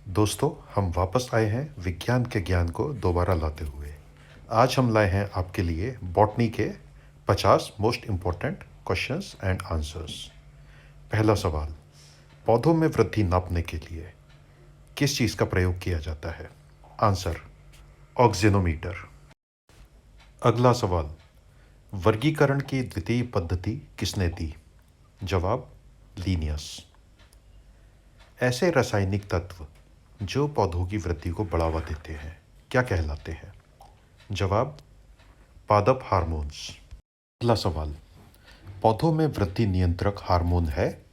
दोस्तों, हम वापस आए हैं विज्ञान के ज्ञान को दोबारा लाते हुए। आज हम लाए हैं आपके लिए बॉटनी के 50 most important questions and answers. पहला सवाल, पौधों में वृद्धि नापने के लिए किस चीज़ का प्रयोग किया जाता है? आंसर, ऑक्सीनोमीटर। अगला सवाल, वर्गीकरण की द्वितीय पद्धति किसने दी? जवाब, लीनियस। ऐसे रासायनिक तत्व जो पौधों की वृद्धि को बढ़ावा देते हैं क्या कहलाते हैं? जवाब, पादप हार्मोन्स। अगला सवाल, पौधों में वृद्धि नियंत्रक हार्मोन है?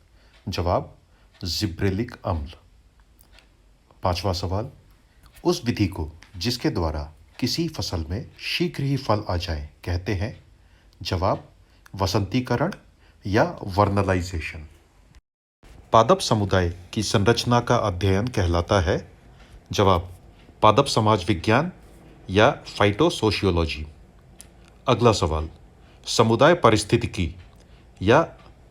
जवाब, जिब्रेलिक अम्ल। पांचवा सवाल, उस विधि को जिसके द्वारा किसी फसल में शीघ्र ही फल आ जाए कहते हैं? जवाब, वसंतीकरण या वर्नलाइजेशन। पादप समुदाय की संरचना का अध्ययन कहलाता है? जवाब, पादप समाज विज्ञान या फाइटोसोशियोलॉजी। अगला सवाल, समुदाय पारिस्थितिकी या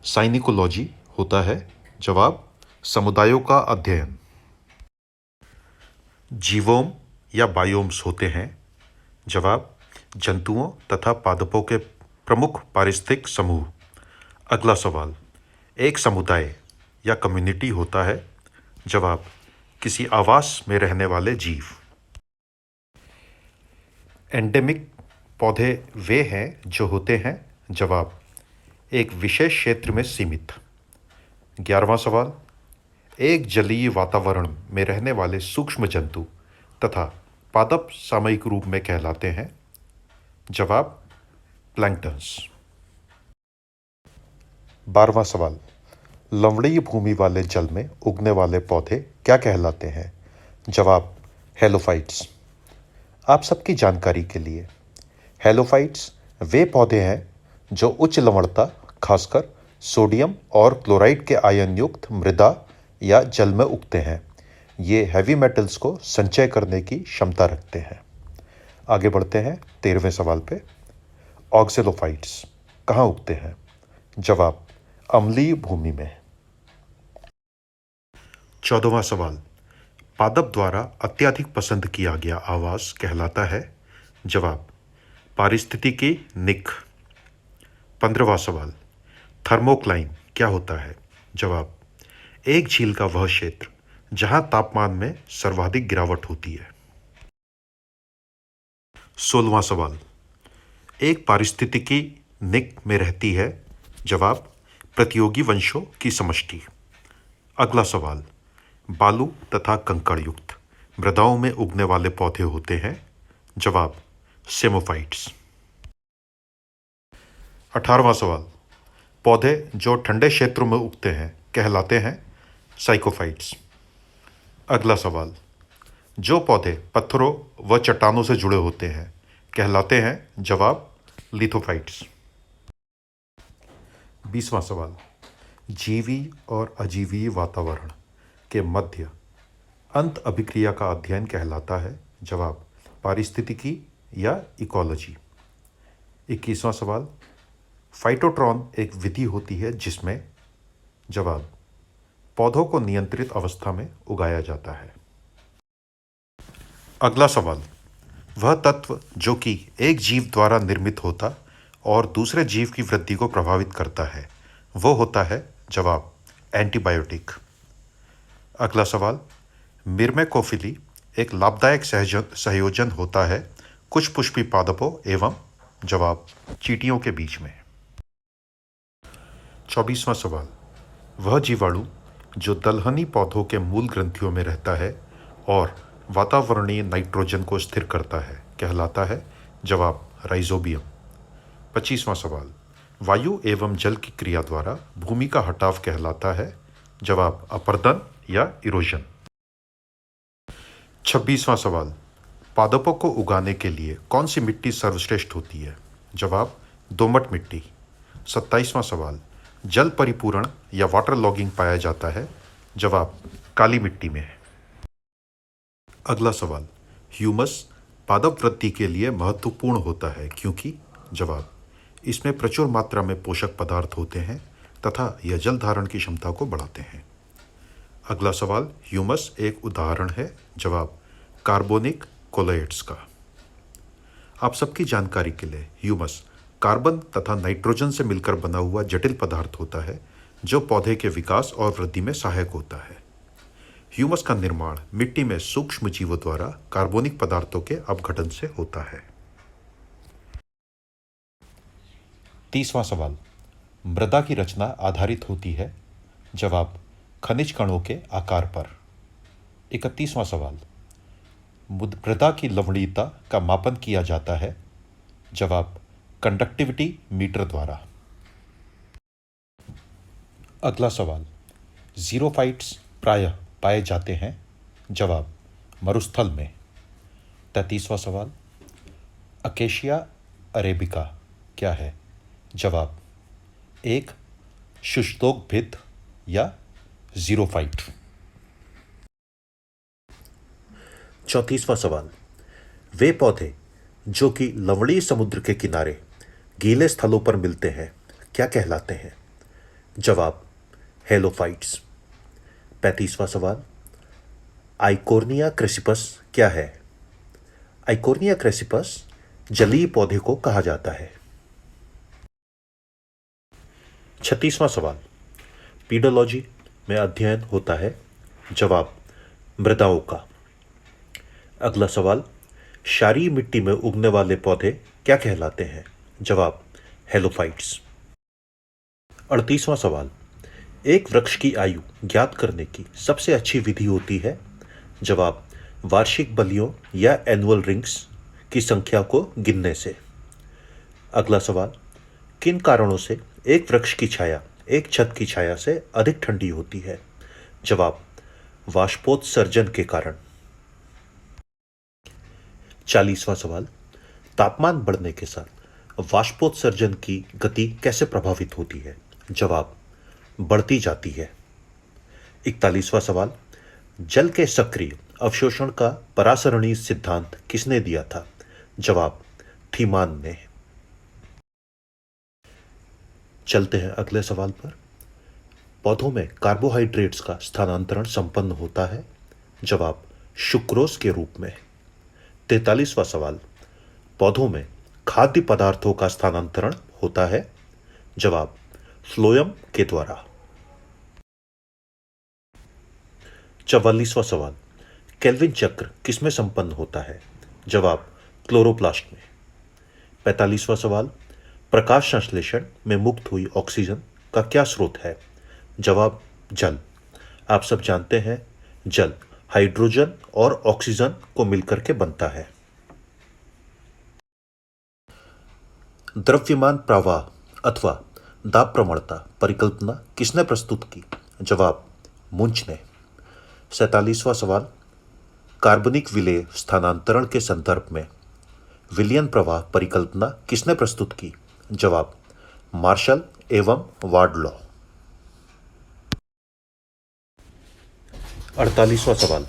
साइनिकोलॉजी होता है? जवाब, समुदायों का अध्ययन। जीवोम या बायोम्स होते हैं? जवाब, जंतुओं तथा पादपों के प्रमुख पारिस्थितिक समूह। अगला सवाल, एक समुदाय या कम्युनिटी होता है? जवाब, किसी आवास में रहने वाले जीव। एंडेमिक पौधे वे हैं जो होते हैं? जवाब, एक विशेष क्षेत्र में सीमित। 11वां सवाल, एक जलीय वातावरण में रहने वाले सूक्ष्म जंतु तथा पादप सामयिक रूप में कहलाते हैं? जवाब, प्लैंक्टन्स। 12वां सवाल, लवणीय भूमि वाले जल में उगने वाले पौधे क्या कहलाते हैं? जवाब, हेलोफाइट्स। आप सबकी जानकारी के लिए, हेलोफाइट्स वे पौधे हैं जो उच्च लवणता, खासकर सोडियम और क्लोराइड के आयन युक्त मृदा या जल में उगते हैं। ये हैवी मेटल्स को संचय करने की क्षमता रखते हैं। आगे बढ़ते हैं 13वें सवाल पे। ऑक्सेलोफाइट्स कहाँ उगते हैं? जवाब, अम्लीय भूमि में। 14वां सवाल, पादप द्वारा अत्यधिक पसंद किया गया आवास कहलाता है? जवाब, पारिस्थितिकी निक। 15वां सवाल, थर्मोक्लाइन क्या होता है? जवाब, एक झील का वह क्षेत्र जहां तापमान में सर्वाधिक गिरावट होती है। 16वां सवाल, एक पारिस्थितिकी निक में रहती है? जवाब, प्रतियोगी वंशों की समष्टि। अगला सवाल, बालू तथा कंकड़ युक्त मृदाओं में उगने वाले पौधे होते हैं? जवाब, सेमोफाइट्स। 18वां सवाल, पौधे जो ठंडे क्षेत्रों में उगते हैं कहलाते हैं? साइकोफाइट्स। अगला सवाल, जो पौधे पत्थरों व चट्टानों से जुड़े होते हैं कहलाते हैं? जवाब, लिथोफाइट्स। 20वां सवाल, जीवी और अजीवी वातावरण के मध्य अंत अभिक्रिया का अध्ययन कहलाता है? जवाब, पारिस्थितिकी या इकोलॉजी। 21वां सवाल, फाइटोट्रॉन एक विधि होती है जिसमें? जवाब, पौधों को नियंत्रित अवस्था में उगाया जाता है। अगला सवाल, वह तत्व जो कि एक जीव द्वारा निर्मित होता और दूसरे जीव की वृद्धि को प्रभावित करता है वो होता है? जवाब, एंटीबायोटिक। अगला सवाल, मिर्मेकोफिली एक लाभदायक संयोजन होता है कुछ पुष्पी पादपों एवं? जवाब, चींटियों के बीच में। 24वां सवाल, वह जीवाणु जो दलहनी पौधों के मूल ग्रंथियों में रहता है और वातावरणीय नाइट्रोजन को स्थिर करता है कहलाता है? जवाब, राइजोबियम। 25वां सवाल, वायु एवं जल की क्रिया द्वारा भूमि का हटाव कहलाता है? जवाब, अपर्दन या इरोजन। 26वां सवाल, पादपों को उगाने के लिए कौन सी मिट्टी सर्वश्रेष्ठ होती है? जवाब, दोमट मिट्टी। 27वां सवाल, जल परिपूरण या वाटर लॉगिंग पाया जाता है? जवाब, काली मिट्टी में है। अगला सवाल, ह्यूमस पादप वृद्धि के लिए महत्वपूर्ण होता है क्योंकि? जवाब, इसमें प्रचुर मात्रा में पोषक पदार्थ होते हैं तथा यह जल धारण की क्षमता को बढ़ाते हैं। अगला सवाल, ह्यूमस एक उदाहरण है। जवाब, कार्बोनिक कोलोइड्स का। आप सबकी जानकारी के लिए, ह्यूमस कार्बन तथा नाइट्रोजन से मिलकर बना हुआ जटिल पदार्थ होता है जो पौधे के विकास और वृद्धि में सहायक होता है। ह्यूमस का निर्माण मिट्टी में सूक्ष्म जीवों द्वारा कार्बनिक पदार्थों के अपघटन से होता है। 30वां सवाल, मृदा की रचना आधारित होती है। जवाब, खनिज कणों के आकार पर। 31वां सवाल, मृदा की लवणीयता का मापन किया जाता है। जवाब, कंडक्टिविटी मीटर द्वारा। अगला सवाल, ज़ीरोफाइट्स प्रायः पाए जाते हैं। जवाब, मरुस्थल में। 33वां सवाल, अकेशिया अरेबिका क्या है? जवाब, एक शुष्कोद्भिद या ज़ीरोफाइट। 34वां सवाल, वे पौधे जो कि लवणीय समुद्र के किनारे गीले स्थलों पर मिलते हैं क्या कहलाते हैं? जवाब, हेलोफाइट्स। 35वां सवाल, आइकोर्निया क्रेसिपस क्या है? आइकोर्निया क्रेसिपस जलीय पौधे को कहा जाता है। 36वां सवाल, पीडोलॉजी में अध्ययन होता है। जवाब, मृदाओं का। अगला सवाल, क्षारीय मिट्टी में उगने वाले पौधे क्या कहलाते हैं? जवाब, हेलोफाइट्स। 38वां सवाल, एक वृक्ष की आयु ज्ञात करने की सबसे अच्छी विधि होती है। जवाब, वार्षिक बलियों या एनुअल रिंग्स की संख्या को गिनने से। अगला सवाल, किन कारणों से एक वृक्ष की छाया एक छत की छाया से अधिक ठंडी होती है? जवाब, वाष्पोत्सर्जन के कारण। 40वां सवाल, तापमान बढ़ने के साथ वाष्पोत्सर्जन की गति कैसे प्रभावित होती है? जवाब, बढ़ती जाती है। 41वां सवाल, जल के सक्रिय अवशोषण का परासरणीय सिद्धांत किसने दिया था? जवाब, थीमान ने। चलते हैं अगले सवाल पर। पौधों में कार्बोहाइड्रेट्स का स्थानांतरण संपन्न होता है। जवाब, सुक्रोज के रूप में। 43वां सवाल, पौधों में खाद्य पदार्थों का स्थानांतरण होता है। जवाब, फ्लोएम के द्वारा। 44वां सवाल, केल्विन चक्र किसमें संपन्न होता है? जवाब, क्लोरोप्लास्ट में। 45वां सवाल, प्रकाश संश्लेषण में मुक्त हुई ऑक्सीजन का क्या स्रोत है? जवाब, जल। आप सब जानते हैं जल हाइड्रोजन और ऑक्सीजन को मिलकर के बनता है। द्रव्यमान प्रवाह अथवा दाब प्रवणता परिकल्पना किसने प्रस्तुत की? जवाब, मुंच ने। 47वां सवाल, कार्बनिक विलेय स्थानांतरण के संदर्भ में विलयन प्रवाह परिकल्पना किसने प्रस्तुत की? जवाब, मार्शल एवं वार्डलॉ। 48वां सवाल,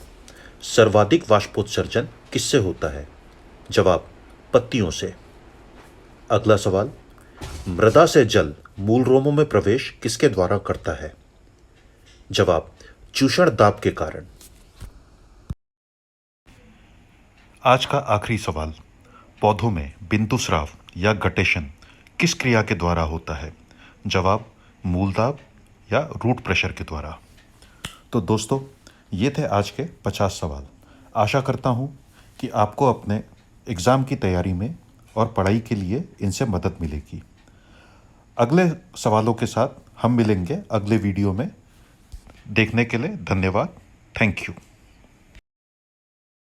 सर्वाधिक वाष्पोत्सर्जन किससे होता है? जवाब, पत्तियों से। अगला सवाल, मृदा से जल मूल रोमों में प्रवेश किसके द्वारा करता है? जवाब, चूषण दाब के कारण। आज का आखिरी सवाल, पौधों में बिंदुस्राव या गटेशन किस क्रिया के द्वारा होता है? जवाब, मूलदाब या रूट प्रेशर के द्वारा। तो दोस्तों, ये थे आज के 50 सवाल। आशा करता हूँ कि आपको अपने एग्ज़ाम की तैयारी में और पढ़ाई के लिए इनसे मदद मिलेगी। अगले सवालों के साथ हम मिलेंगे अगले वीडियो में। देखने के लिए धन्यवाद। Thank you.